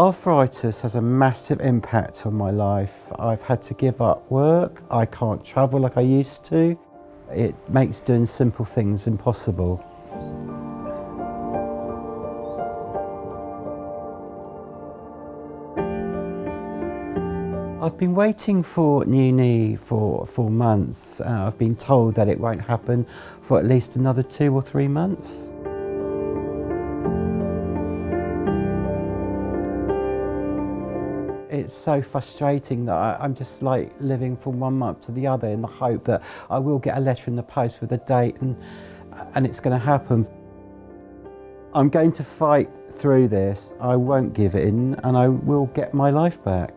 Arthritis has a massive impact on my life. I've had to give up work. I can't travel like I used to. It makes doing simple things impossible. I've been waiting for new knee for 4 months. I've been told that it won't happen for at least another 2 or 3 months. It's so frustrating that I'm just like living from 1 month to the other in the hope that I will get a letter in the post with a date and it's going to happen. I'm going to fight through this. I won't give in and I will get my life back.